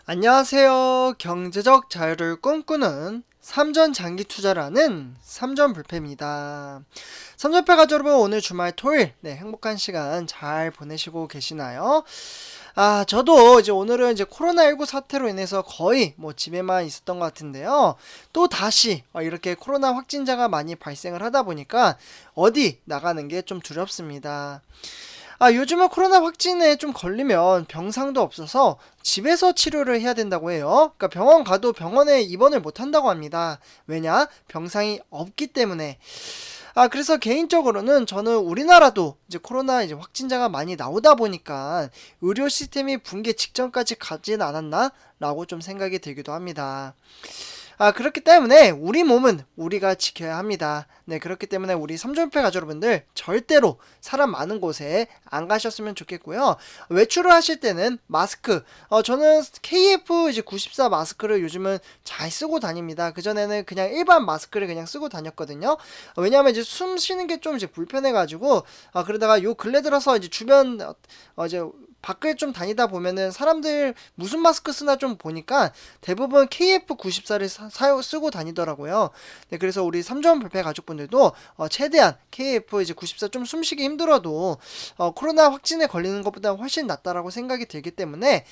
안녕하세요. 경제적 자유를 꿈꾸는 삼전 장기 투자라는 삼전불패입니다. 삼전패 가족 여러분, 오늘 주말 토요일 행복한 시간 잘 보내시고 계시나요? 저도 이제 오늘은 이제 코로나19 사태로 인해서 거의 집에만 있었던 것 같은데요. 또 다시 이렇게 코로나 확진자가 많이 발생을 하다 보니까 어디 나가는 게 좀 두렵습니다. 요즘은 코로나 확진에 좀 걸리면 병상도 없어서 집에서 치료를 해야 된다고 해요. 그러니까 병원 가도 병원에 입원을 못 한다고 합니다. 왜냐? 병상이 없기 때문에. 그래서 개인적으로는 저는 우리나라도 이제 코로나 이제 확진자가 많이 나오다 보니까 의료 시스템이 붕괴 직전까지 가진 않았나? 라고 좀 생각이 들기도 합니다. 그렇기 때문에 우리 몸은 우리가 지켜야 합니다. 네, 그렇기 때문에 우리 삼존패 가족 여러분들 절대로 사람 많은 곳에 안 가셨으면 좋겠고요. 외출을 하실 때는 마스크, 저는 KF 이제 94 마스크를 요즘은 잘 쓰고 다닙니다. 그전에는 그냥 일반 마스크를 그냥 쓰고 다녔거든요. 왜냐하면 이제 숨 쉬는 게 좀 이제 불편해가지고, 그러다가 요 근래 들어서 이제 주변, 이제 밖을 좀 다니다 보면은 사람들 무슨 마스크 쓰나 좀 보니까 대부분 KF94를 쓰고 다니더라고요. 네, 그래서 우리 삼전 불패 가족분들도 최대한 KF 이제 94 좀 숨쉬기 힘들어도 코로나 확진에 걸리는 것보다 훨씬 낫다라고 생각이 들기 때문에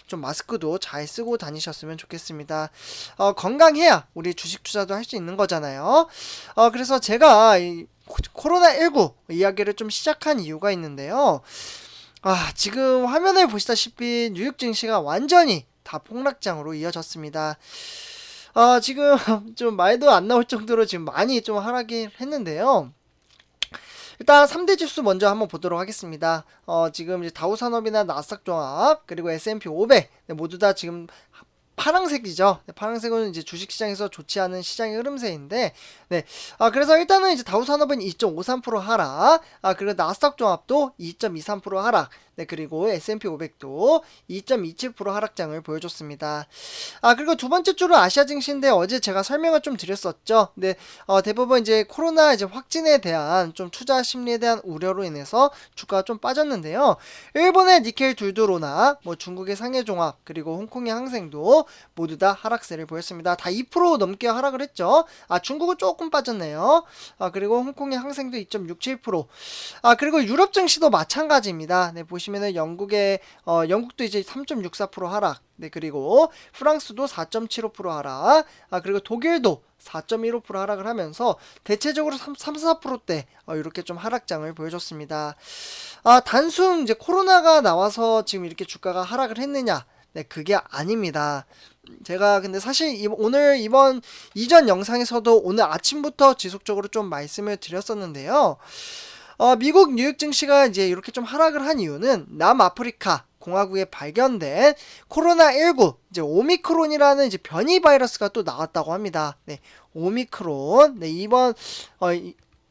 좀 마스크도 잘 쓰고 다니셨으면 좋겠습니다. 건강해야 우리 주식 투자도 할 수 있는 거잖아요. 그래서 제가 이 코로나19 이야기를 좀 시작한 이유가 있는데요. 지금 화면을 보시다시피 뉴욕 증시가 완전히 다 폭락장으로 이어졌습니다. 지금 좀 말도 안 나올 정도로 지금 많이 좀 하락이 했는데요. 일단 3대 지수 먼저 한번 보도록 하겠습니다. 지금 이제 다우산업이나 나스닥 종합 그리고 S&P 500 모두 다 지금 파랑색이죠. 네, 파랑색은 이제 주식시장에서 좋지 않은 시장의 흐름세인데, 네. 그래서 일단은 이제 다우산업은 2.53% 하락, 그리고 나스닥 종합도 2.23% 하락, 네, 그리고 S&P 500도 2.27% 하락장을 보여줬습니다. 그리고 두 번째 주로 아시아 증시인데 어제 제가 설명을 좀 드렸었죠. 네, 대부분 이제 코로나 이제 확진에 대한 좀 투자 심리에 대한 우려로 인해서 주가가 좀 빠졌는데요. 일본의 니켈 둘두로나 중국의 상해종합 그리고 홍콩의 항생도 모두 다 하락세를 보였습니다. 다 2% 넘게 하락을 했죠. 중국은 조금 빠졌네요. 그리고 홍콩의 항생도 2.67%. 그리고 유럽 증시도 마찬가지입니다. 네, 보시면은 영국도 이제 3.64% 하락. 네, 그리고 프랑스도 4.75% 하락. 그리고 독일도 4.15% 하락을 하면서 대체적으로 4%대 이렇게 좀 하락장을 보여줬습니다. 단순 이제 코로나가 나와서 지금 이렇게 주가가 하락을 했느냐? 네, 그게 아닙니다. 제가 근데 사실 오늘 이번 이전 영상에서도 오늘 아침부터 지속적으로 좀 말씀을 드렸었는데요. 미국 뉴욕 증시가 이제 이렇게 좀 하락을 한 이유는 남아프리카 공화국에 발견된 코로나19 이제 오미크론이라는 이제 변이 바이러스가 또 나왔다고 합니다. 네, 오미크론. 네, 이번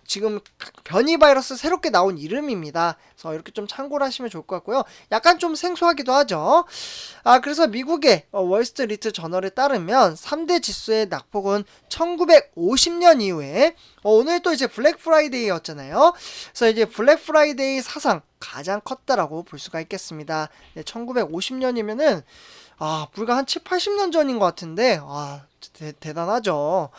지금 변이 바이러스 새롭게 나온 이름입니다. 그래서 이렇게 좀 참고를 하시면 좋을 것 같고요. 약간 좀 생소하기도 하죠. 그래서 미국의 월스트리트 저널에 따르면 3대 지수의 낙폭은 1950년 이후에 오늘 또 이제 블랙 프라이데이였잖아요. 그래서 이제 블랙 프라이데이 사상 가장 컸다라고 볼 수가 있겠습니다. 네, 1950년이면은 불과 한 7, 80년 전인 것 같은데 대단하죠.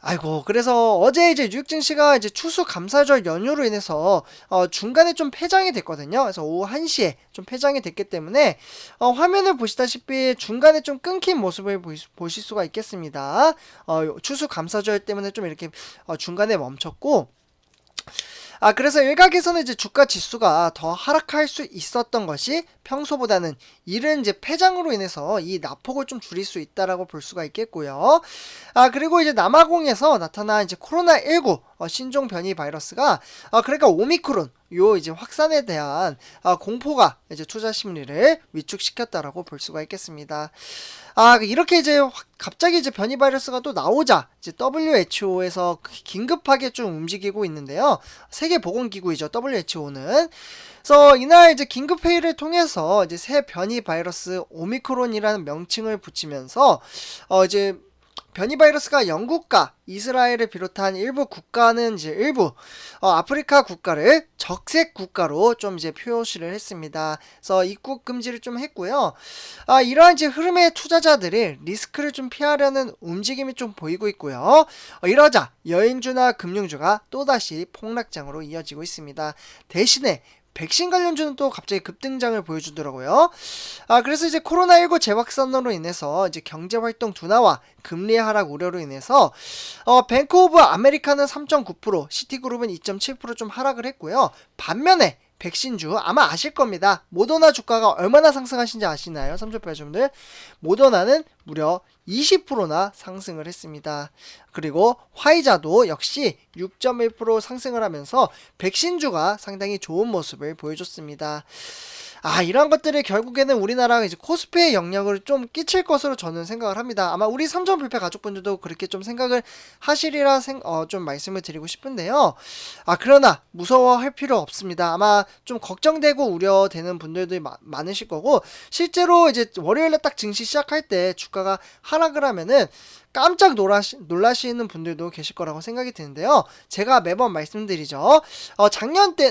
아이고, 그래서 어제 이제 뉴욕 증시가 이제 추수감사절 연휴로 인해서 중간에 좀 폐장이 됐거든요. 그래서 오후 1시에 좀 폐장이 됐기 때문에 화면을 보시다시피 중간에 좀 끊긴 모습을 보실 수가 있겠습니다. 추수감사절 때문에 좀 이렇게 중간에 멈췄고, 그래서 일각에서는 이제 주가 지수가 더 하락할 수 있었던 것이 평소보다는 이른 이제 폐장으로 인해서 이 낙폭을 좀 줄일 수 있다라고 볼 수가 있겠고요. 그리고 이제 남아공에서 나타난 이제 코로나19 신종 변이 바이러스가 그러니까 오미크론 요 이제 확산에 대한 공포가 이제 투자 심리를 위축시켰다라고 볼 수가 있겠습니다. 이렇게 이제 갑자기 이제 변이 바이러스가 또 나오자 이제 WHO에서 긴급하게 좀 움직이고 있는데요. 세계보건기구이죠. WHO는. 그래서 이날 이제 긴급회의를 통해서 이제 새 변이 바이러스 오미크론이라는 명칭을 붙이면서 이제 변이 바이러스가 영국과 이스라엘을 비롯한 일부 국가는 이제 일부 아프리카 국가를 적색 국가로 좀 이제 표시를 했습니다. 그래서 입국 금지를 좀 했고요. 이러한 이제 흐름의 투자자들이 리스크를 좀 피하려는 움직임이 좀 보이고 있고요. 이러자 여행주나 금융주가 또다시 폭락장으로 이어지고 있습니다. 대신에 백신 관련주는 또 갑자기 급등장을 보여주더라고요. 그래서 이제 코로나19 재확산으로 인해서 이제 경제활동 둔화와 금리 하락 우려로 인해서 뱅크 오브 아메리카는 3.9%, 시티그룹은 2.7%좀 하락을 했고요. 반면에 백신주 아마 아실 겁니다. 모더나 주가가 얼마나 상승하신지 아시나요? 삼촌배주분들 모더나는 무려 20%나 상승을 했습니다. 그리고 화이자도 역시 6.1% 상승을 하면서 백신주가 상당히 좋은 모습을 보여줬습니다. 이런 것들이 결국에는 우리나라 이제 코스피에 영향을 좀 끼칠 것으로 저는 생각을 합니다. 아마 우리 삼전 불패 가족분들도 그렇게 좀 생각을 하시리라 좀 말씀을 드리고 싶은데요. 그러나 무서워할 필요 없습니다. 아마 좀 걱정되고 우려되는 분들도 많으실 거고, 실제로 이제 월요일에 딱 증시 시작할 때 주가가 하락을 하면은 깜짝 놀라시는 분들도 계실 거라고 생각이 드는데요. 제가 매번 말씀드리죠.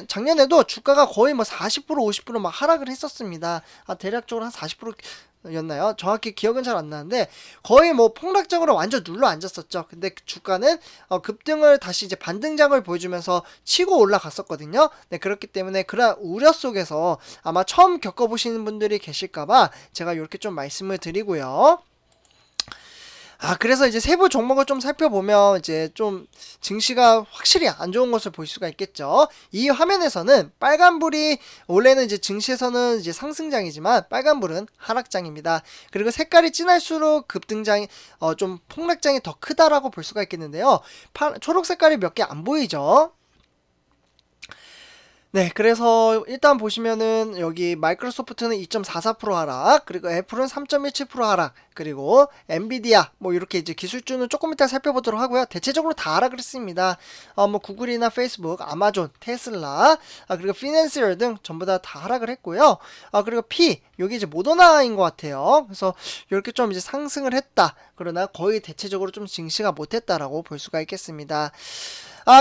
작년에도 주가가 거의 뭐 40% 50% 막 하락을 했었습니다. 대략적으로 한 40% 였나요? 정확히 기억은 잘 안 나는데 거의 뭐 폭락적으로 완전 눌러 앉았었죠. 근데 주가는 급등을 다시 이제 반등장을 보여주면서 치고 올라갔었거든요. 네, 그렇기 때문에 그런 우려 속에서 아마 처음 겪어보시는 분들이 계실까봐 제가 이렇게 좀 말씀을 드리고요. 그래서 이제 세부 종목을 좀 살펴보면 이제 좀 증시가 확실히 안 좋은 것을 볼 수가 있겠죠. 이 화면에서는 빨간불이 원래는 이제 증시에서는 이제 상승장이지만 빨간불은 하락장입니다. 그리고 색깔이 진할수록 급등장이 좀 폭락장이 더 크다라고 볼 수가 있겠는데요. 초록 색깔이 몇 개 안 보이죠. 네, 그래서 일단 보시면은 여기 마이크로소프트는 2.44% 하락, 그리고 애플은 3.17% 하락, 그리고 엔비디아 뭐 이렇게 이제 기술주는 조금 이따 살펴보도록 하고요. 대체적으로 다 하락을 했습니다. 뭐 구글이나 페이스북, 아마존, 테슬라, 그리고 피낸셜 등 전부 다 하락을 했고요. 그리고 여기 이제 모더나인 것 같아요. 그래서 이렇게 좀 이제 상승을 했다. 그러나 거의 대체적으로 좀 증시가 못했다라고 볼 수가 있겠습니다.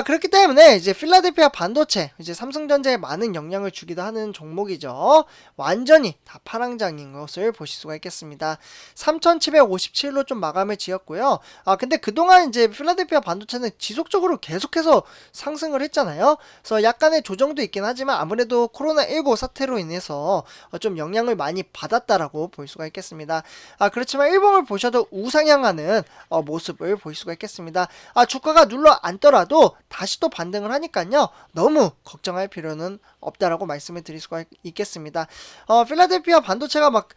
그렇기 때문에 이제 필라델피아 반도체, 이제 삼성전자에 많은 영향을 주기도 하는 종목이죠. 완전히 다 파랑장인 것을 보실 수가 있겠습니다. 3,757로 좀 마감을 지었고요. 근데 그동안 이제 필라델피아 반도체는 지속적으로 계속해서 상승을 했잖아요. 그래서 약간의 조정도 있긴 하지만 아무래도 코로나19 사태로 인해서 좀 영향을 많이 받았다라고 볼 수가 있겠습니다. 그렇지만 일봉을 보셔도 우상향하는 모습을 볼 수가 있겠습니다. 주가가 눌러 앉더라도 다시 또 반등을 하니까요. 너무 걱정할 필요는 없다라고 말씀을 드릴 수가 있겠습니다. 필라델피아 반도체가 막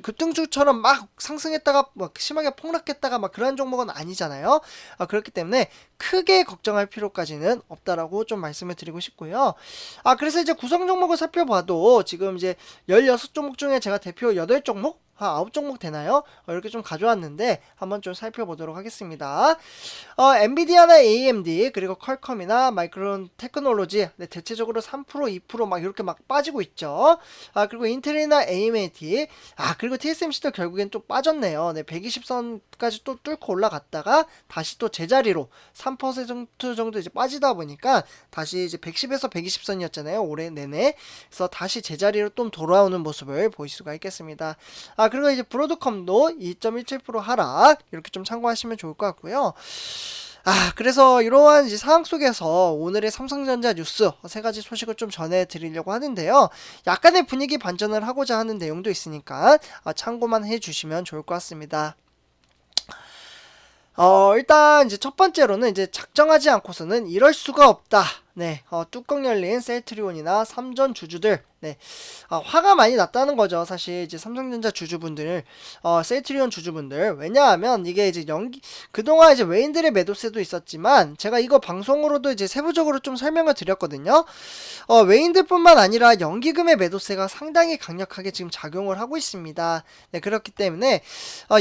급등주처럼 막 상승했다가 막 심하게 폭락했다가 막 그런 종목은 아니잖아요. 그렇기 때문에 크게 걱정할 필요까지는 없다라고 좀 말씀을 드리고 싶고요. 그래서 이제 구성 종목을 살펴봐도 지금 이제 16종목 중에 제가 대표 8종목? 9종목 되나요? 이렇게 좀 가져왔는데 한번 좀 살펴보도록 하겠습니다. 엔비디아나 AMD 그리고 퀄컴이나 마이크론 테크놀로지 대체적으로 3% 2% 이렇게 막 빠지고 있죠. 그리고 인텔이나 AMD 그리고 TSMC도 결국엔 또 빠졌네요. 120선까지 또 뚫고 올라갔다가 다시 또 제자리로 3% 정도 이제 빠지다 보니까 다시 이제 110에서 120선이었잖아요. 올해 내내. 그래서 다시 제자리로 또 돌아오는 모습을 볼 수가 있겠습니다. 그리고 이제 브로드컴도 2.17% 하락 이렇게 좀 참고하시면 좋을 것 같고요. 그래서 이러한 이제 상황 속에서 오늘의 삼성전자 뉴스 3가지 소식을 좀 전해드리려고 하는데요. 약간의 분위기 반전을 하고자 하는 내용도 있으니까 참고만 해주시면 좋을 것 같습니다. 일단 이제 첫 번째로는 이제 작정하지 않고서는 이럴 수가 없다. 네, 뚜껑 열린 셀트리온이나 삼전 주주들, 화가 많이 났다는 거죠. 사실 이제 삼성전자 주주분들, 셀트리온 주주분들. 왜냐하면 이게 이제 그동안 이제 외인들의 매도세도 있었지만 제가 이거 방송으로도 이제 세부적으로 좀 설명을 드렸거든요. 외인들뿐만 아니라 연기금의 매도세가 상당히 강력하게 지금 작용을 하고 있습니다. 네, 그렇기 때문에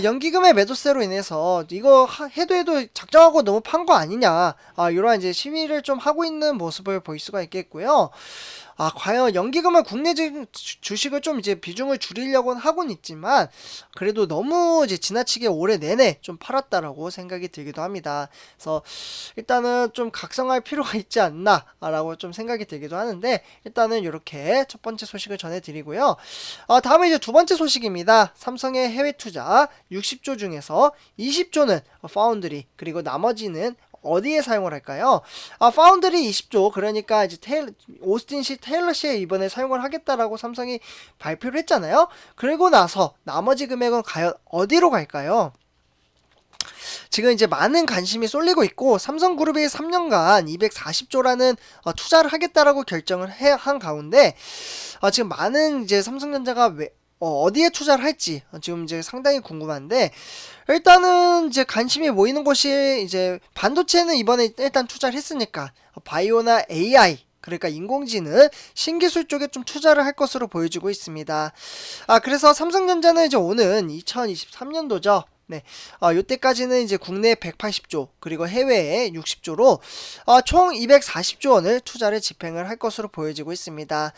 연기금의 매도세로 인해서 이거 해도 작정하고 너무 판 거 아니냐, 이런 이제 시위를 좀 하고 있는 모습을 볼 수가 있겠고요. 과연 연기금은 국내 주식을 좀 이제 비중을 줄이려고 하곤 있지만 그래도 너무 이제 지나치게 올해 내내 좀 팔았다라고 생각이 들기도 합니다. 그래서 일단은 좀 각성할 필요가 있지 않나라고 좀 생각이 들기도 하는데 일단은 이렇게 첫 번째 소식을 전해드리고요. 다음에 이제 두 번째 소식입니다. 삼성의 해외 투자 60조 중에서 20조는 파운드리 그리고 나머지는 어디에 사용을 할까요? 파운드리 20조 그러니까 이제 오스틴 시 테일러 씨에 이번에 사용을 하겠다라고 삼성이 발표를 했잖아요. 그리고 나서 나머지 금액은 과연 어디로 갈까요? 지금 이제 많은 관심이 쏠리고 있고 삼성그룹이 3년간 240조라는 투자를 하겠다라고 결정을 한 가운데 지금 많은 이제 삼성전자가 어디에 투자를 할지 지금 이제 상당히 궁금한데 일단은 이제 관심이 모이는 곳이 이제 반도체는 이번에 일단 투자를 했으니까 바이오나 AI 그러니까 인공지능 신기술 쪽에 좀 투자를 할 것으로 보여지고 있습니다. 그래서 삼성전자는 이제 오는 2023년도죠. 네, 요때까지는 이제 국내 180조 그리고 해외에 60조로 총 240조 원을 투자를 집행을 할 것으로 보여지고 있습니다.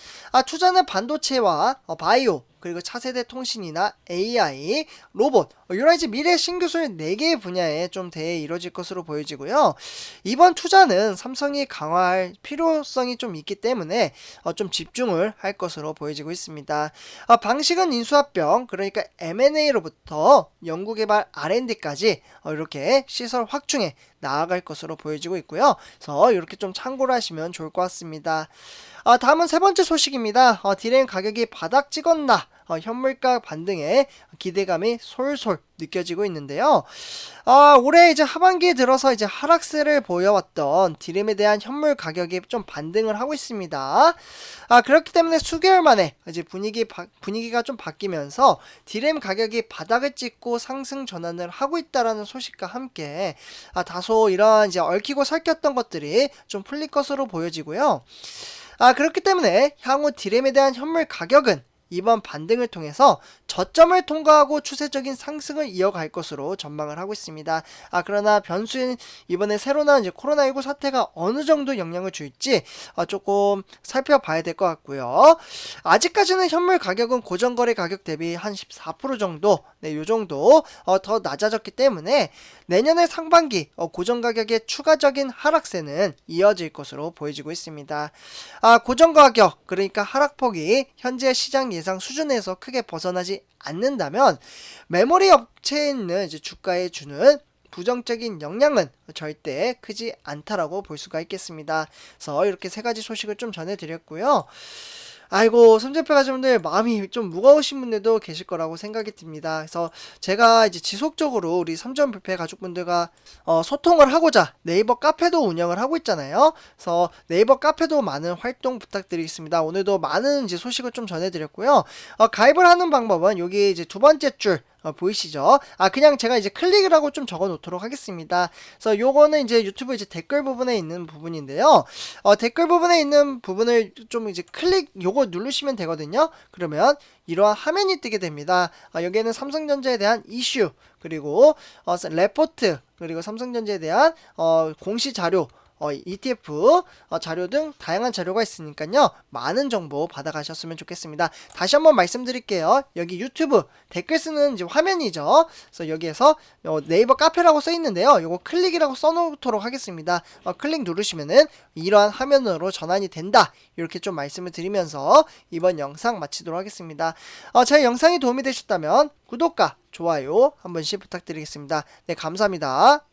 투자는 반도체와 바이오 그리고 차세대 통신이나 AI, 로봇, 여러 가지 미래 신기술 4개의 분야에 좀 대해 이루어질 것으로 보여지고요. 이번 투자는 삼성이 강화할 필요성이 좀 있기 때문에 좀 집중을 할 것으로 보여지고 있습니다. 방식은 인수합병, 그러니까 M&A로부터 연구개발 R&D까지 이렇게 시설 확충에 나아갈 것으로 보여지고 있고요. 그래서 이렇게 좀 참고를 하시면 좋을 것 같습니다. 다음은 세 번째 소식입니다. 디램 가격이 바닥 찍었나? 현물가 반등에 기대감이 솔솔 느껴지고 있는데요. 올해 이제 하반기에 들어서 이제 하락세를 보여왔던 디램에 대한 현물 가격이 좀 반등을 하고 있습니다. 그렇기 때문에 수개월 만에 이제 분위기가 좀 바뀌면서 디램 가격이 바닥을 찍고 상승 전환을 하고 있다라는 소식과 함께 다소 이러한 이제 얽히고 설켰던 것들이 좀 풀릴 것으로 보여지고요. 그렇기 때문에 향후 디램에 대한 현물 가격은 이번 반등을 통해서 저점을 통과하고 추세적인 상승을 이어갈 것으로 전망을 하고 있습니다. 그러나 변수인 이번에 새로 나온 이제 코로나19 사태가 어느 정도 영향을 줄지 조금 살펴봐야 될 것 같고요. 아직까지는 현물 가격은 고정거래 가격 대비 한 14% 정도, 네, 요 정도 더 낮아졌기 때문에 내년의 상반기 고정 가격의 추가적인 하락세는 이어질 것으로 보여지고 있습니다. 고정 가격, 그러니까 하락폭이 현재 시장 예상 수준에서 크게 벗어나지 않는다면 메모리 업체에 있는 이제 주가에 주는 부정적인 영향은 절대 크지 않다라고 볼 수가 있겠습니다. 그래서 이렇게 세 가지 소식을 좀 전해드렸고요. 아이고, 손절패 가족분들 마음이 좀 무거우신 분들도 계실 거라고 생각이 듭니다. 그래서 제가 이제 지속적으로 우리 삼전불패 가족분들과 소통을 하고자 네이버 카페도 운영을 하고 있잖아요. 그래서 네이버 카페도 많은 활동 부탁드리겠습니다. 오늘도 많은 이제 소식을 좀 전해드렸고요. 가입을 하는 방법은 여기 이제 두 번째 줄 보이시죠? 그냥 제가 이제 클릭을 하고 좀 적어 놓도록 하겠습니다. 그래서 요거는 이제 유튜브 이제 댓글 부분에 있는 부분인데요. 댓글 부분에 있는 부분을 좀 이제 요거 누르시면 되거든요. 그러면 이러한 화면이 뜨게 됩니다. 여기에는 삼성전자에 대한 이슈, 그리고 레포트, 그리고 삼성전자에 대한 공시 자료, ETF 자료 등 다양한 자료가 있으니까요. 많은 정보 받아가셨으면 좋겠습니다. 다시 한번 말씀드릴게요. 여기 유튜브 댓글 쓰는 이제 화면이죠. 그래서 여기에서 네이버 카페라고 써 있는데요. 요거 클릭이라고 써놓도록 하겠습니다. 클릭 누르시면은 이러한 화면으로 전환이 된다. 이렇게 좀 말씀을 드리면서 이번 영상 마치도록 하겠습니다. 제 영상이 도움이 되셨다면 구독과 좋아요 한 번씩 부탁드리겠습니다. 네, 감사합니다.